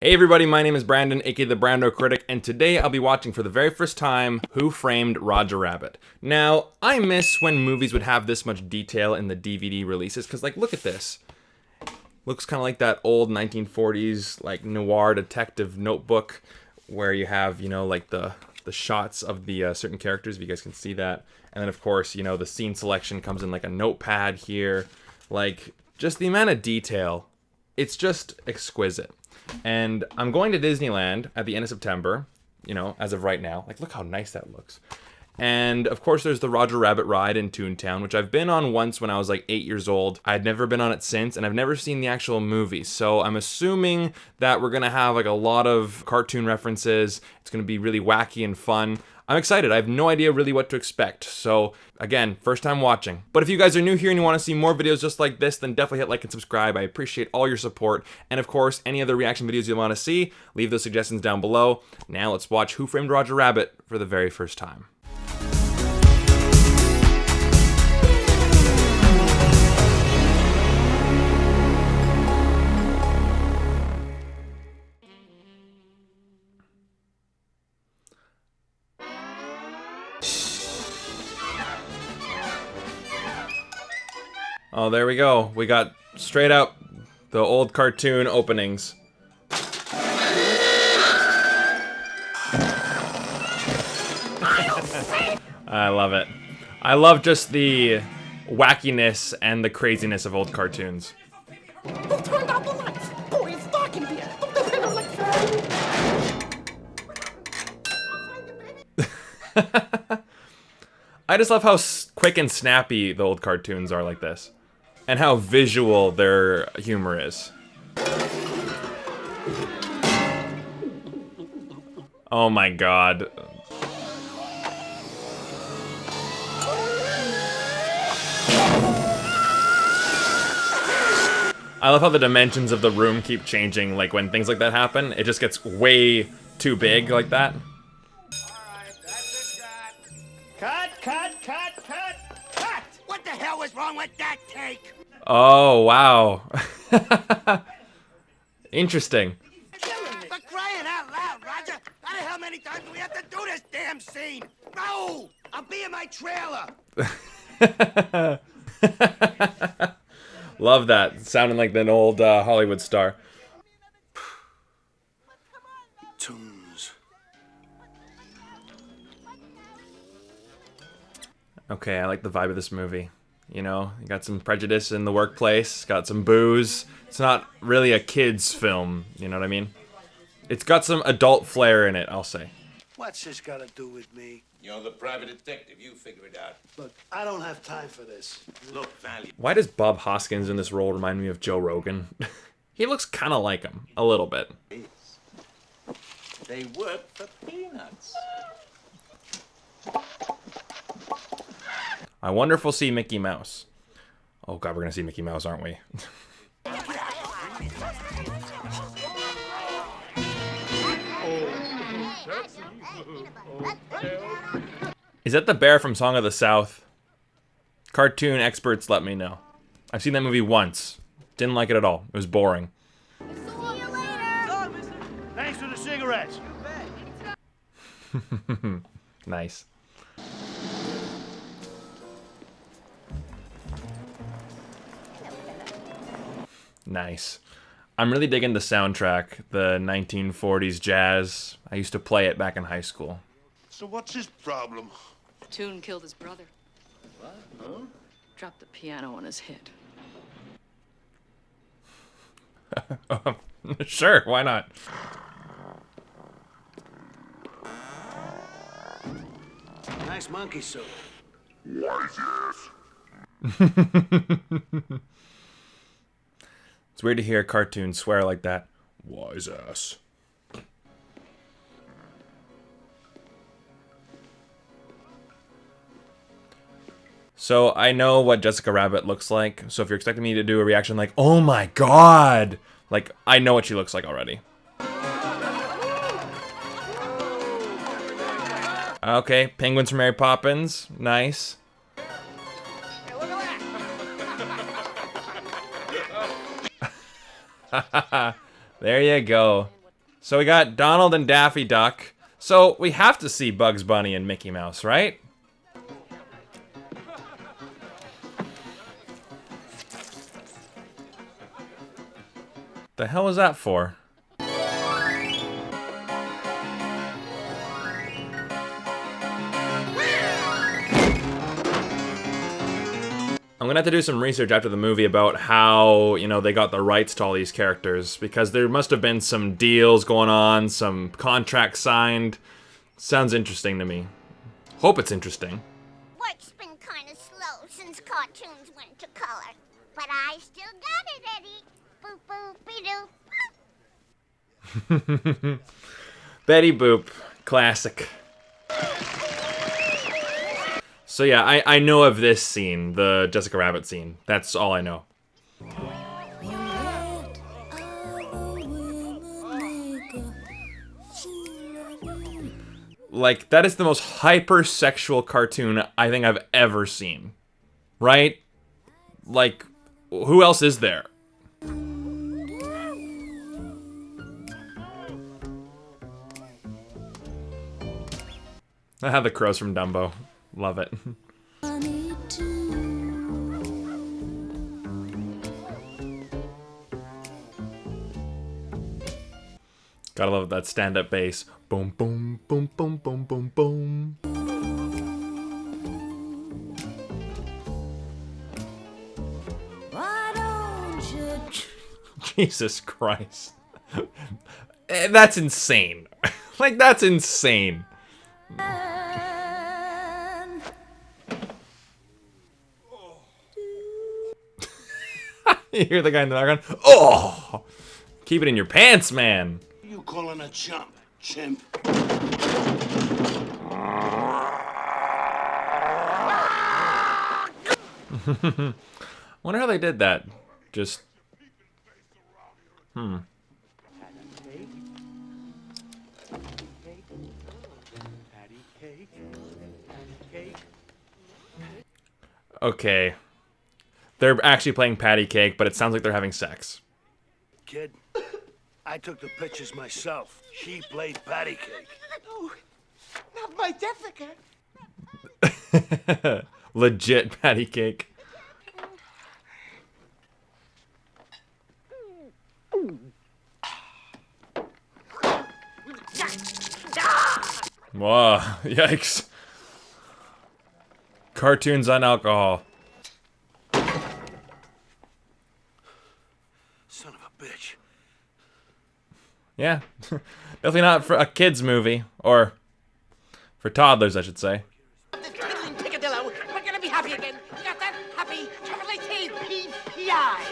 Hey everybody, my name is Brandon, aka the Brando Critic, and today I'll be watching for the very first time Who Framed Roger Rabbit. Now, I miss when movies would have this much detail in the DVD releases, because like, look at this. Looks kind of like that old 1940s, like, noir detective notebook, where you have, you know, like the shots of the certain characters, if you guys can see that. And then, of course, you know, the scene selection comes in like a notepad here. Like, just the amount of detail, it's just exquisite. And I'm going to Disneyland at the end of September, you know, as of right now. Like, look how nice that looks. And, of course, there's the Roger Rabbit ride in Toontown, which I've been on once when I was, like, 8 years old. I'd never been on it since, and I've never seen the actual movie. So I'm assuming that we're going to have, like, a lot of cartoon references. It's going to be really wacky and fun. I'm excited. I have no idea really what to expect. So, again, first time watching. But if you guys are new here and you want to see more videos just like this, then definitely hit like and subscribe. I appreciate all your support. And of course, any other reaction videos you want to see, leave those suggestions down below. Now let's watch Who Framed Roger Rabbit for the very first time. Oh, there we go. We got straight up the old cartoon openings. I love it. I love just the wackiness and the craziness of old cartoons. Who turned out the lights? Boy, it's dark in here. I just love how quick and snappy the old cartoons are like this. And how visual their humor is. Oh my god. I love how the dimensions of the room keep changing, like when things like that happen, it just gets way too big like that. Alright, that's a shot. Cut! What the hell was wrong with that take? Oh, wow. Interesting. For crying out loud, Roger! How the hell many times do we have to do this damn scene? No! I'll be in my trailer! Love that. Sounding like an old Hollywood star. Tunes. Okay, I like the vibe of this movie. You know, you got some prejudice in the workplace, got some booze. It's not really a kid's film, you know what I mean? It's got some adult flair in it, I'll say. What's this got to do with me? You're the private detective. You figure it out. Look, I don't have time for this. Look, Valley. Why does Bob Hoskins in this role remind me of Joe Rogan? He looks kind of like him, a little bit. They work for peanuts. I wonder if we'll see Mickey Mouse. Oh god, we're gonna see Mickey Mouse, aren't we? Is that the bear from Song of the South? Cartoon experts let me know. I've seen that movie once. Didn't like it at all. It was boring. Thanks for the cigarettes. Nice. Nice. I'm really digging the soundtrack, the 1940s jazz. I used to play it back in high school. So what's his problem? Toon killed his brother. What? Huh? Dropped the piano on his head. Sure, why not? Nice monkey suit. Wise ass. It's weird to hear a cartoon swear like that. Wise ass. So I know what Jessica Rabbit looks like. So if you're expecting me to do a reaction like, oh my god, like I know what she looks like already. Okay, penguins from Mary Poppins. Nice. There you go. So we got Donald and Daffy Duck. So we have to see Bugs Bunny and Mickey Mouse, right? The hell was that for? I'm gonna have to do some research after the movie about how, you know, they got the rights to all these characters, because there must have been some deals going on, some contracts signed. Sounds interesting to me. Hope it's interesting. Work's been kind of slow since cartoons went to color, but I still got it, Eddie. Boop boop be doo. Betty Boop, classic. So yeah, I know of this scene, the Jessica Rabbit scene. That's all I know. Like, that is the most hypersexual cartoon I think I've ever seen. Right? Like, who else is there? I have the crows from Dumbo. Love it. Gotta love that stand-up bass. Boom, boom, boom, boom, boom, boom, boom. Jesus Christ. That's insane. Like, that's insane. You hear the guy in the background? Oh! Keep it in your pants, man. You calling a chump, chimp? Wonder how they did that. Just... Okay. They're actually playing patty cake, but it sounds like they're having sex. Kid, I took the pictures myself. She played patty cake. Oh, not my Jessica. Legit patty cake. Whoa, yikes. Cartoons on alcohol. Son of a bitch. Yeah, definitely not for a kid's movie, or for toddlers, I should say. This tickling picadillo, we're gonna be happy again. You got that? Happy, P-P-I.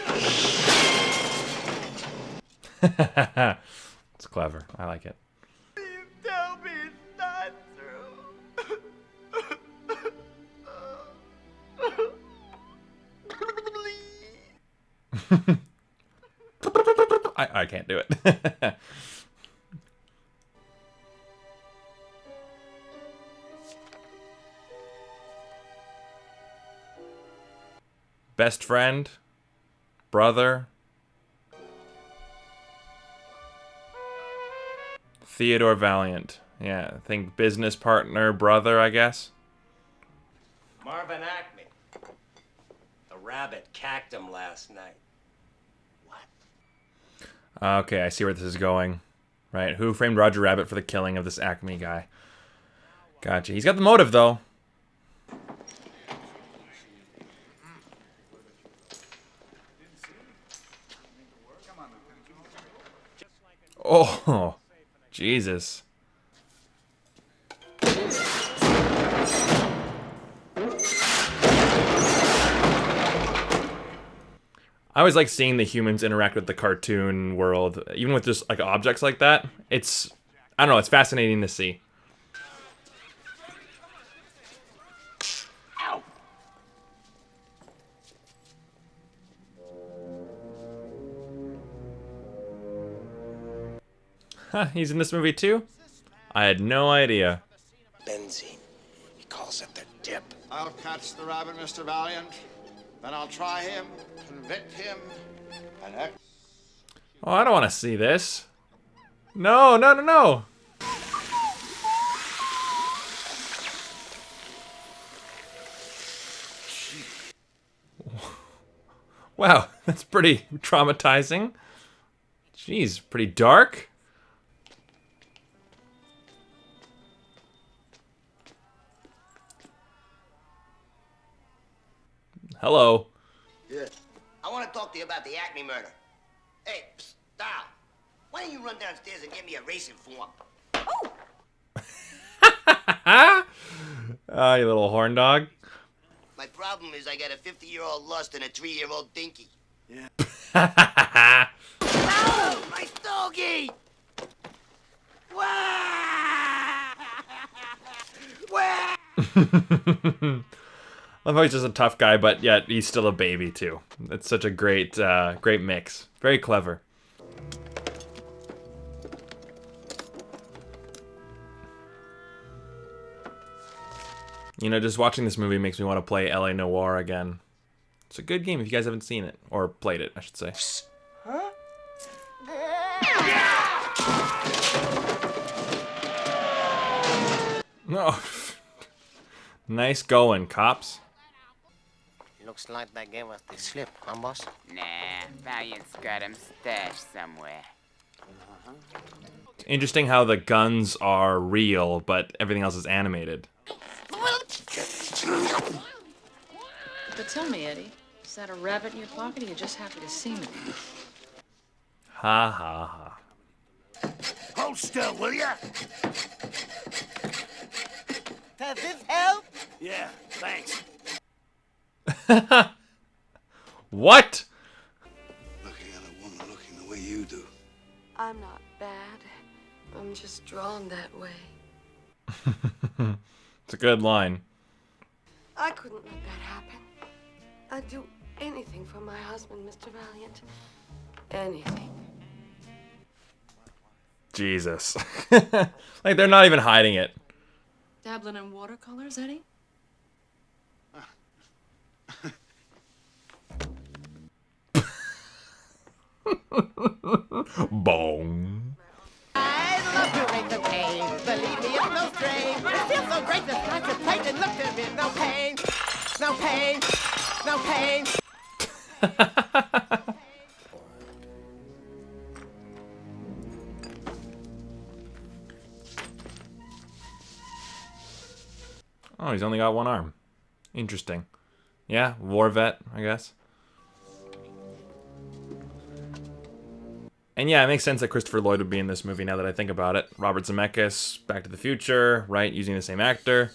It's clever. I like it. Please tell me it's not true. I can't do it. Best friend, brother, Theodore Valiant. Yeah, I think business partner, brother, I guess. Marvin Acme. The rabbit cacked him last night. Okay, I see where this is going. Right, who framed Roger Rabbit for the killing of this Acme guy? Gotcha. He's got the motive, though. Oh, Jesus. I always like seeing the humans interact with the cartoon world, even with just like objects like that. It's, I don't know, it's fascinating to see. Ow. Huh, he's in this movie too? I had no idea. Benzene. He calls it the dip. I'll catch the rabbit, Mr. Valiant. Then I'll try him, convict him, and Oh, I don't want to see this. No, no, no, no. Wow, that's pretty traumatizing. Jeez, pretty dark. Hello. Yeah. I want to talk to you about the Acme murder. Hey, psst, stop. Why don't you run downstairs and get me a racing form? Ah, you little horn dog. My problem is I got a 50-year-old lust and a 3-year-old dinky. Yeah. Oh, my stogie! I love how he's just a tough guy, but yet he's still a baby too. It's such a great, great mix. Very clever. You know, just watching this movie makes me want to play LA Noire again. It's a good game if you guys haven't seen it. Or played it, I should say. Huh? No. Nice going, cops. Looks like they gave us the slip, huh, boss? Nah, Valiant's got him stashed somewhere. Interesting how the guns are real, but everything else is animated. But tell me, Eddie, is that a rabbit in your pocket, or you just happy to see me? Ha ha ha. Hold still, will ya? Does this help? Yeah, thanks. What? Looking at a woman looking the way you do. I'm not bad. I'm just drawn that way. It's a good line. I couldn't let that happen. I'd do anything for my husband, Mr. Valiant. Anything. Jesus. Like, they're not even hiding it. Dabbling in watercolors, Eddie? Bong. I love to make the pain. Believe me, it's no strain. It feels so great to contemplate and look at it. No pain, no pain, no pain. Oh, he's only got one arm. Interesting. Yeah, war vet, I guess. And yeah, it makes sense that Christopher Lloyd would be in this movie now that I think about it. Robert Zemeckis, Back to the Future, right? Using the same actor.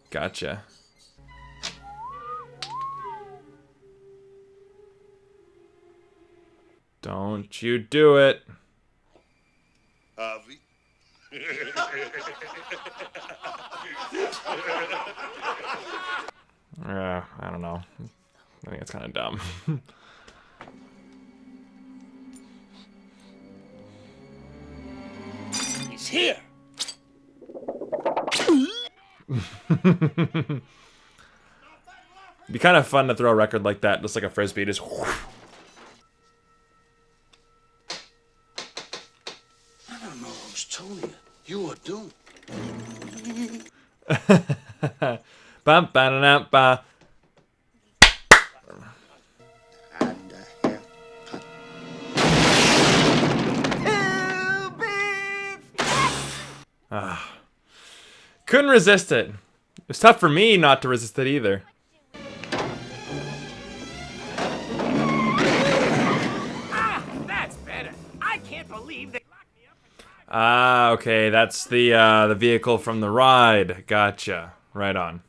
Gotcha. Don't you do it. Harvey. I don't know. I think it's kind of dumb. He's here. It'd be kind of fun to throw a record like that, just like a frisbee, just. I don't know who's telling you. You are doomed. Bum, ba, da, da, ba. Couldn't resist it. It was tough for me not to resist it either. Ah, that's better. I can't believe they locked me up. Ah, okay, that's the vehicle from the ride. Gotcha. Right on.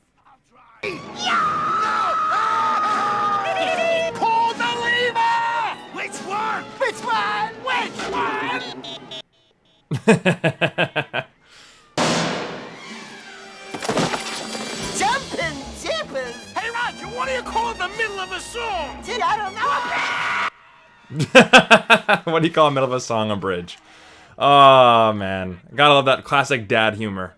Pull the lever! Which one? Which one? Which one? Jumpin' jippers! Hey, Roger, what do you call the middle of a song? Gee, I don't know. What do you call a middle of a song a bridge? Oh, man. Gotta love that classic dad humor.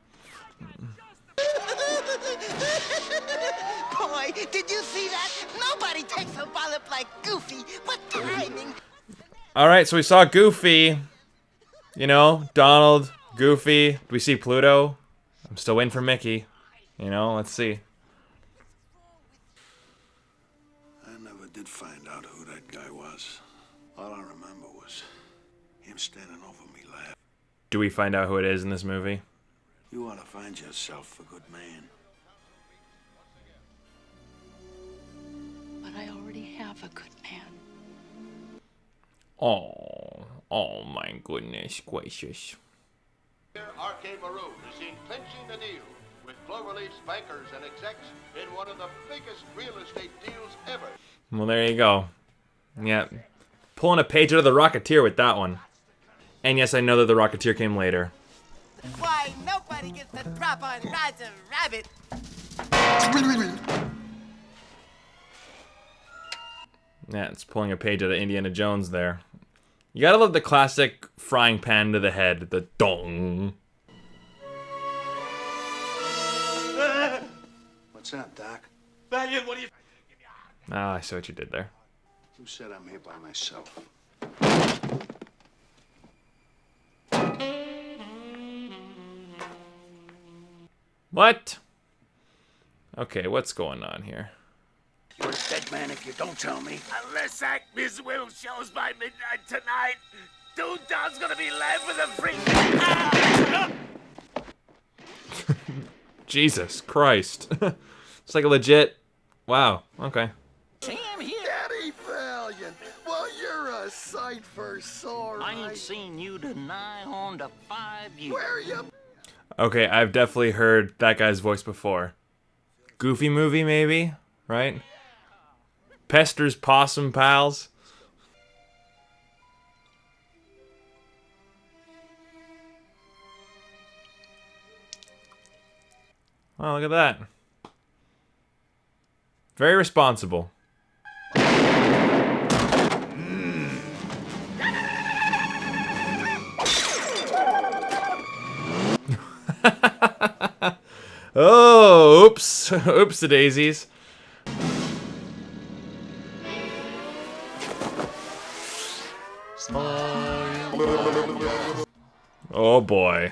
Boy, did you see that? Nobody takes a wallop like Goofy, but timing. Alright, so we saw Goofy. You know, Donald, Goofy. Do we see Pluto? I'm still waiting for Mickey. You know, let's see. I never did find out who that guy was. All I remember was him standing over me laughing. Do we find out who it is in this movie? You ought to find yourself a good man. But I already have a good man. Oh my goodness gracious. Arcade Maroon is seen clinching the deal with Cloverleaf's bankers and execs in one of the biggest real estate deals ever. Well, there you go. Yeah. Pulling a page out of The Rocketeer with that one. And yes, I know that The Rocketeer came later. Why, nobody gets the drop on Roger Rabbit. Yeah, it's pulling a page out of Indiana Jones there. You gotta love the classic frying pan to the head, the dong. What's up, Doc? Valiant, what do you... Ah, I see what you did there. Who said I'm here by myself? What? Okay, what's going on here? You're a dead man if you don't tell me. Unless Acme's will shows by midnight tonight, Toontown's gonna be live with a freak. Jesus Christ. It's like a legit... Wow, okay. Sam here. Daddy Valiant, well, you're a sight for sore I ain't seen you to nigh on to 5 years. Where you... Okay, I've definitely heard that guy's voice before. Goofy movie, maybe? Right? Pester's Possum Pals. Oh, look at that. Very responsible. Oh, oops. Oops, the daisies. Oh boy.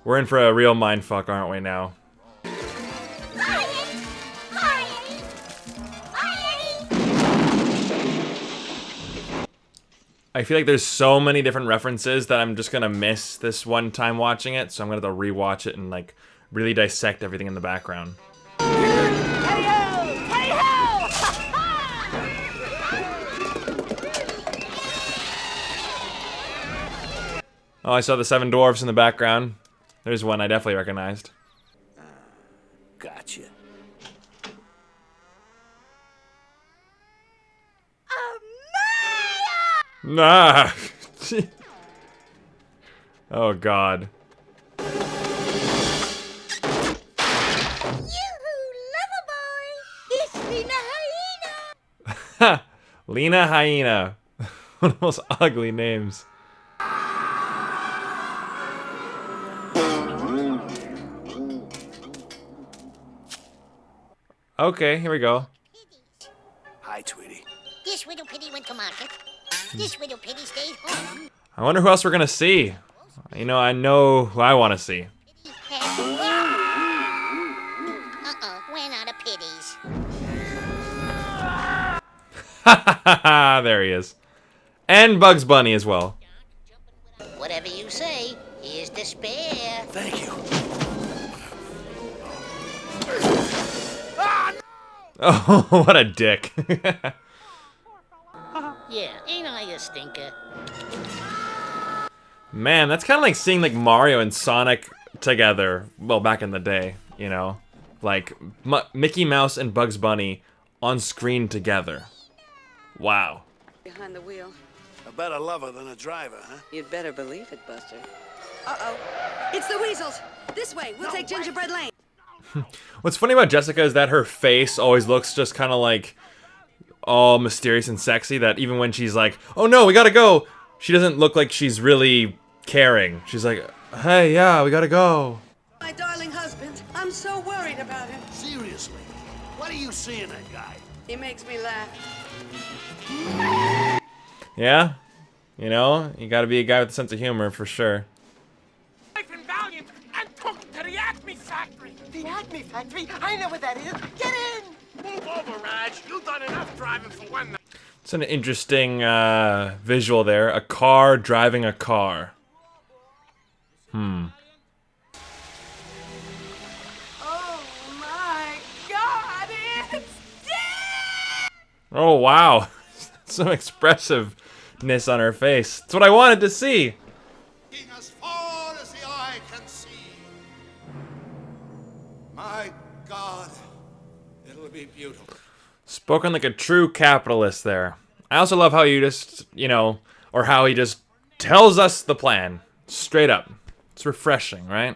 We're in for a real mindfuck, aren't we now? I feel like there's so many different references that I'm just gonna miss this one time watching it, so I'm gonna have to rewatch it and like really dissect everything in the background. Oh, I saw the 7 dwarfs in the background. There's one I definitely recognized. Gotcha. Nah. Oh God. Ha! Lena Hyena. One of the most ugly names. Okay, here we go. Hi, Tweety. This widow pity went to market. This widow pity stayed home. I wonder who else we're gonna see. You know, I know who I want to see. Uh-oh, ran out of pities. Ha ha ha! There he is. And Bugs Bunny as well. Whatever you say, here's the spare. Thank you. Oh, what a dick. Yeah, ain't I a stinker? Man, that's kind of like seeing like Mario and Sonic together. Well, back in the day, you know, like Mickey Mouse and Bugs Bunny on screen together. Wow. Behind the wheel. A better lover than a driver, huh? You'd better believe it, Buster. Uh-oh. It's the weasels. This way. We'll take Gingerbread Lane. What's funny about Jessica is that her face always looks just kind of like all mysterious and sexy, that even when she's like, oh no, we gotta go, she doesn't look like she's really caring. She's like, hey, yeah, we gotta go. My darling husband. I'm so worried about him. Seriously, what do you see in that guy? He makes me laugh. Yeah? You know? You gotta be a guy with a sense of humor, for sure. Life in Valiant and took to the Acme factory. The Acme factory? I know what that is. Get in! Move over, Raj. You've done enough driving for one night. It's an interesting visual there. A car driving a car. Oh my God, it's dead! Oh, wow. Some expressiveness on her face. That's what I wanted to see. As far as the eye can see. My God, it'll be beautiful. Spoken like a true capitalist there. I also love how you just, you know, or how he just tells us the plan. Straight up. It's refreshing, right?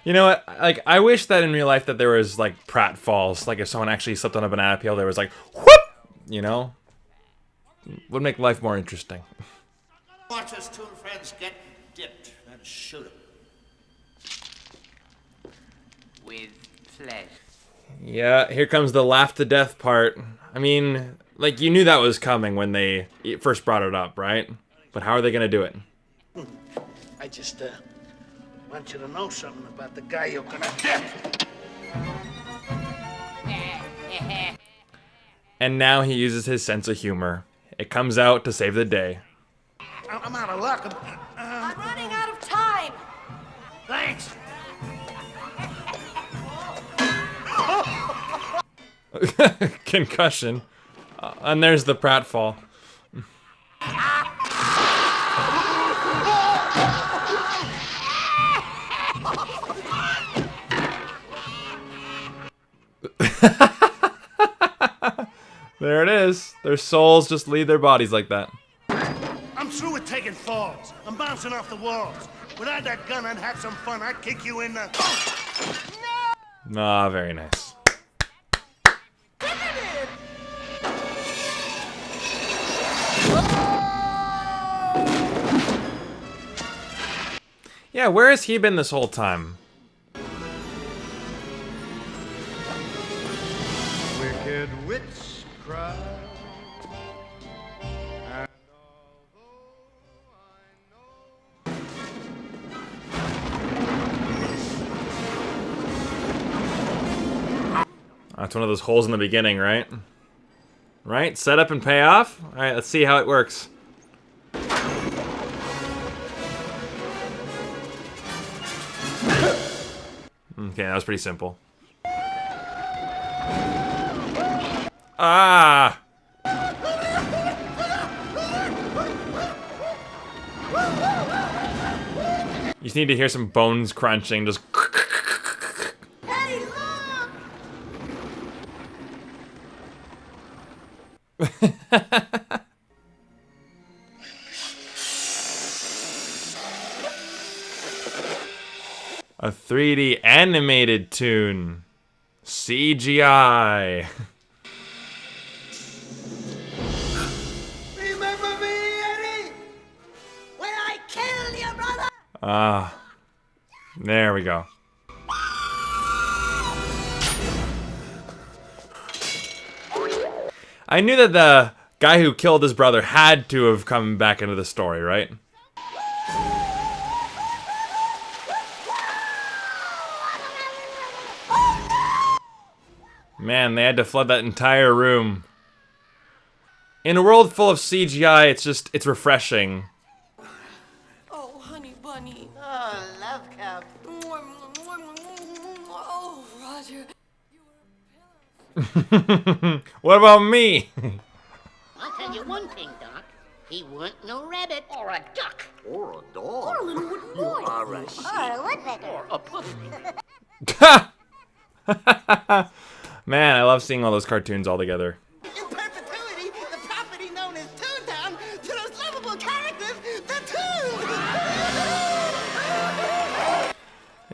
You know what? Like, I wish that in real life that there was, like, pratfalls. Like, if someone actually slipped on a banana peel, there was like, whoop! You know? Would make life more interesting. Watch us two friends get dipped and shoot him. With pleasure. Yeah, here comes the laugh to death part. I mean, like, you knew that was coming when they first brought it up, right? But how are they gonna do it? I just, want you to know something about the guy you're gonna dip. And now he uses his sense of humor. It comes out to save the day. I'm out of luck. I'm running out of time. Thanks. Concussion. And there's the pratfall. There it is. Their souls just leave their bodies like that. I'm through with taking falls. I'm bouncing off the walls. Without that gun, I'd have some fun. I'd kick you in the... Ah, very nice. Yeah, where has he been this whole time? Wicked witch cry. That's one of those holes in the beginning, right? Right? Set up and pay off? Alright, let's see how it works. Okay, that was pretty simple. Ah! You just need to hear some bones crunching, just... Hey, look! A 3D animated toon. CGI. Remember me, Eddie? When I killed your brother? Ah. There we go. I knew that the guy who killed his brother had to have come back into the story, right? Man, they had to flood that entire room. In a world full of CGI, it's refreshing. Oh, honey bunny. Oh, love cup. Oh, Roger. What about me? I'll tell you one thing, Doc. He weren't no rabbit. Or a duck. Or a dog. Or a little wooden boy. Or a Or a woodpecker. Or a pussy. Man, I love seeing all those cartoons all together. In perpetuity, the property known as Toontown to those lovable characters, the Toons!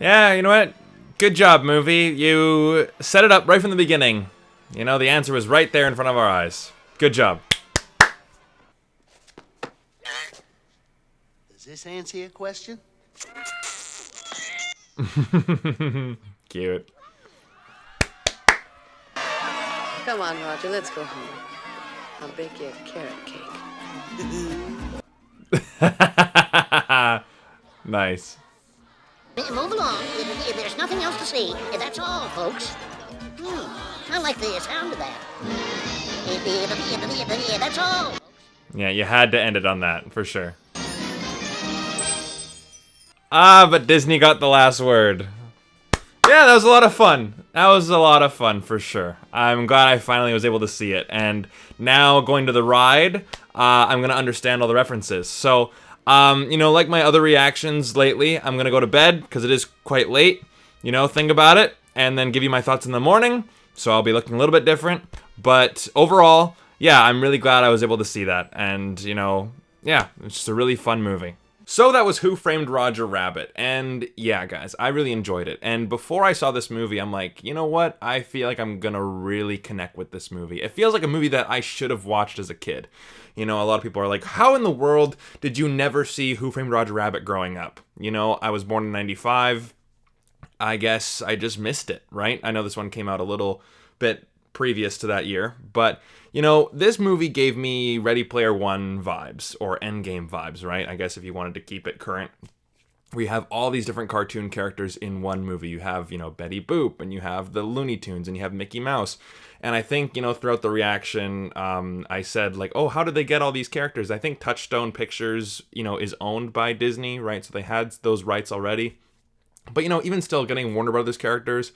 Yeah, you know what? Good job, movie. You set it up right from the beginning. You know, the answer was right there in front of our eyes. Good job. Does this answer your question? Cute. Come on, Roger, let's go home. I'll bake you a carrot cake. Nice. Move along. There's nothing else to see. That's all, folks. I like the sound of that. That's all. Yeah, you had to end it on that, for sure. But Disney got the last word. Yeah, that was a lot of fun. That was a lot of fun, for sure. I'm glad I finally was able to see it. And now, going to the ride, I'm going to understand all the references. So, you know, like my other reactions lately, I'm going to go to bed, because it is quite late. You know, think about it, and then give you my thoughts in the morning. So I'll be looking a little bit different. But overall, yeah, I'm really glad I was able to see that. And, you know, yeah, it's just a really fun movie. So that was Who Framed Roger Rabbit, and yeah, guys, I really enjoyed it. And before I saw this movie, I'm like, you know what? I feel like I'm gonna really connect with this movie. It feels like a movie that I should have watched as a kid. You know, a lot of people are like, how in the world did you never see Who Framed Roger Rabbit growing up? You know, I was born in 95. I guess I just missed it, right? I know this one came out a little bit previous to that year, but you know, this movie gave me Ready Player One vibes, or Endgame vibes, right? I guess if you wanted to keep it current. We have all these different cartoon characters in one movie. You have, you know, Betty Boop, and you have the Looney Tunes, and you have Mickey Mouse. And I think, you know, throughout the reaction, I said, like, oh, how did they get all these characters? I think Touchstone Pictures, you know, is owned by Disney, right? So they had those rights already. But, you know, even still getting Warner Brothers characters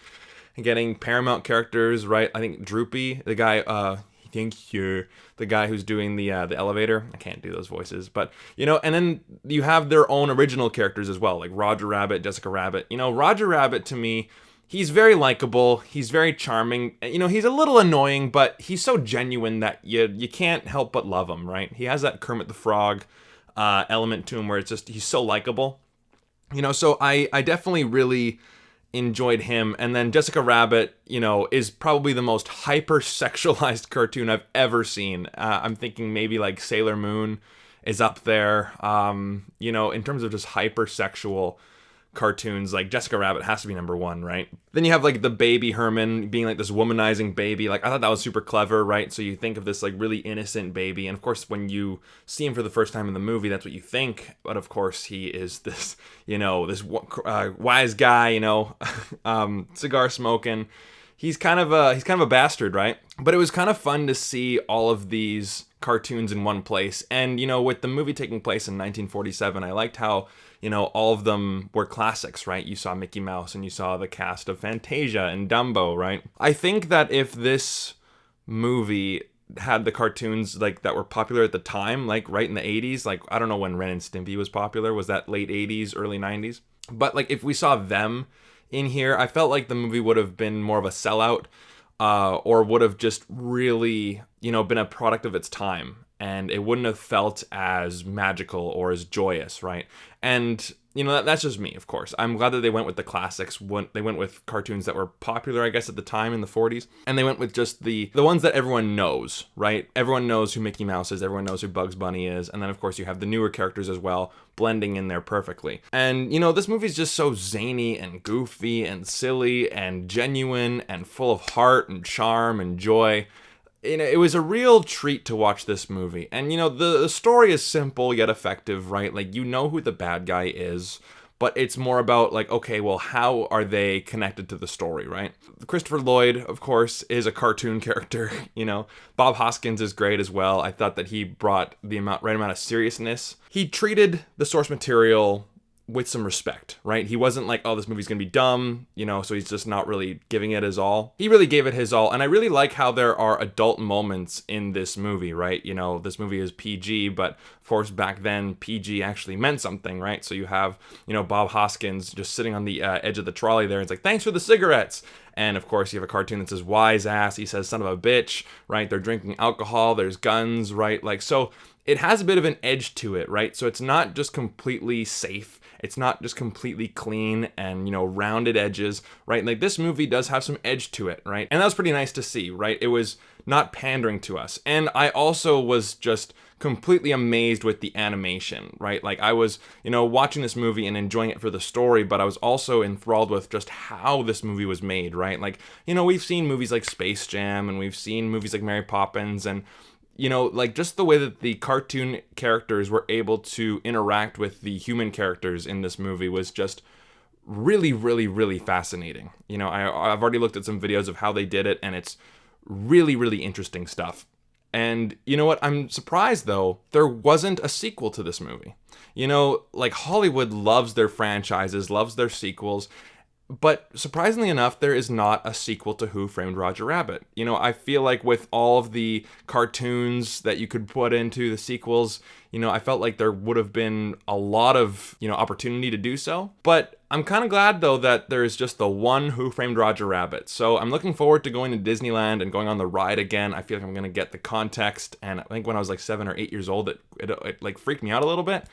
and getting Paramount characters, right? I think Droopy, the guy, thank you, the guy who's doing the elevator. I can't do those voices, but, you know, and then you have their own original characters as well, like Roger Rabbit, Jessica Rabbit. You know, Roger Rabbit, to me, he's very likable, he's very charming. You know, he's a little annoying, but he's so genuine that you can't help but love him, right? He has that Kermit the Frog element to him where it's just, he's so likable. You know, so I definitely really enjoyed him. And then Jessica Rabbit, you know, is probably the most hyper-sexualized cartoon I've ever seen. I'm thinking maybe like Sailor Moon is up there. You know, in terms of just hyper-sexual cartoons, like Jessica Rabbit has to be number one, right? Then you have like the baby Herman being like this womanizing baby. Like, I thought that was super clever, right? So you think of this like really innocent baby, and of course when you see him for the first time in the movie, that's what you think. But of course he is this, you know, this wise guy, you know, cigar smoking. He's kind of a bastard, right? But it was kind of fun to see all of these cartoons in one place. And, you know, with the movie taking place in 1947, I liked how, you know, all of them were classics, right? You saw Mickey Mouse and you saw the cast of Fantasia and Dumbo, right? I think that if this movie had the cartoons like that were popular at the time, like right in the 80s, like I don't know when Ren and Stimpy was popular, was that late 80s, early 90s? But like if we saw them in here, I felt like the movie would have been more of a sellout, or would have just really, you know, been a product of its time. And it wouldn't have felt as magical or as joyous, right? And, you know, that's just me, of course. I'm glad that they went with the classics. They went with cartoons that were popular, I guess, at the time in the 40s. And they went with just the ones that everyone knows, right? Everyone knows who Mickey Mouse is. Everyone knows who Bugs Bunny is. And then, of course, you have the newer characters as well, blending in there perfectly. And, you know, this movie's just so zany and goofy and silly and genuine and full of heart and charm and joy. You know, it was a real treat to watch this movie. And, you know, the story is simple yet effective, right? Like, you know who the bad guy is, but it's more about, like, okay, well, how are they connected to the story, right? Christopher Lloyd, of course, is a cartoon character, you know. Bob Hoskins is great as well. I thought that he brought the right amount of seriousness. He treated the source material with some respect, right? He wasn't like, oh, this movie's gonna be dumb, you know, so he's just not really giving it his all. He really gave it his all, and I really like how there are adult moments in this movie, right? You know, this movie is PG, but of course back then PG actually meant something, right? So you have, you know, Bob Hoskins just sitting on the edge of the trolley there, and it's like, thanks for the cigarettes. And of course you have a cartoon that says wise ass, he says son of a bitch, right? They're drinking alcohol, there's guns, right? Like, so it has a bit of an edge to it, right? So it's not just completely safe It's not just completely clean and, you know, rounded edges, right? Like, this movie does have some edge to it, right? And that was pretty nice to see, right? It was not pandering to us. And I also was just completely amazed with the animation, right? Like, I was, you know, watching this movie and enjoying it for the story, but I was also enthralled with just how this movie was made, right? Like, you know, we've seen movies like Space Jam, and we've seen movies like Mary Poppins, and, you know, like, just the way that the cartoon characters were able to interact with the human characters in this movie was just really, really, really fascinating. You know, I've already looked at some videos of how they did it, and it's really, really interesting stuff. And you know what? I'm surprised, though, there wasn't a sequel to this movie. You know, like, Hollywood loves their franchises, loves their sequels, but surprisingly enough, there is not a sequel to Who Framed Roger Rabbit. You know, I feel like with all of the cartoons that you could put into the sequels, you know, I felt like there would have been a lot of, you know, opportunity to do so. But I'm kind of glad, though, that there is just the one Who Framed Roger Rabbit. So I'm looking forward to going to Disneyland and going on the ride again. I feel like I'm going to get the context. And I think when I was like 7 or 8 years old, it like freaked me out a little bit.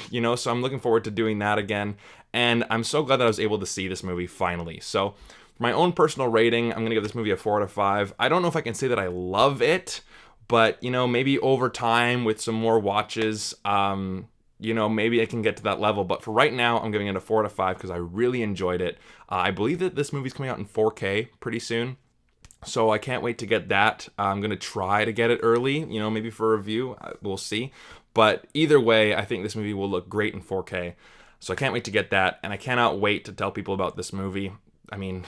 You know, so I'm looking forward to doing that again. And I'm so glad that I was able to see this movie finally. So for my own personal rating, I'm going to give this movie a 4 out of 5. I don't know if I can say that I love it, but, you know, maybe over time with some more watches, you know, maybe I can get to that level. But for right now, I'm giving it a 4 out of 5 because I really enjoyed it. I believe that this movie's coming out in 4K pretty soon. So I can't wait to get that. I'm going to try to get it early, you know, maybe for a review. We'll see. But either way, I think this movie will look great in 4K. So I can't wait to get that. And I cannot wait to tell people about this movie. I mean,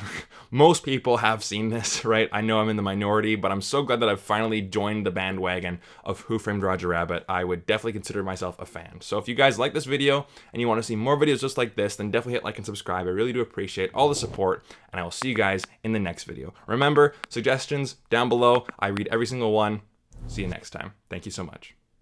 most people have seen this, right? I know I'm in the minority, but I'm so glad that I've finally joined the bandwagon of Who Framed Roger Rabbit. I would definitely consider myself a fan. So if you guys like this video and you want to see more videos just like this, then definitely hit like and subscribe. I really do appreciate all the support, and I will see you guys in the next video. Remember, suggestions down below. I read every single one. See you next time. Thank you so much.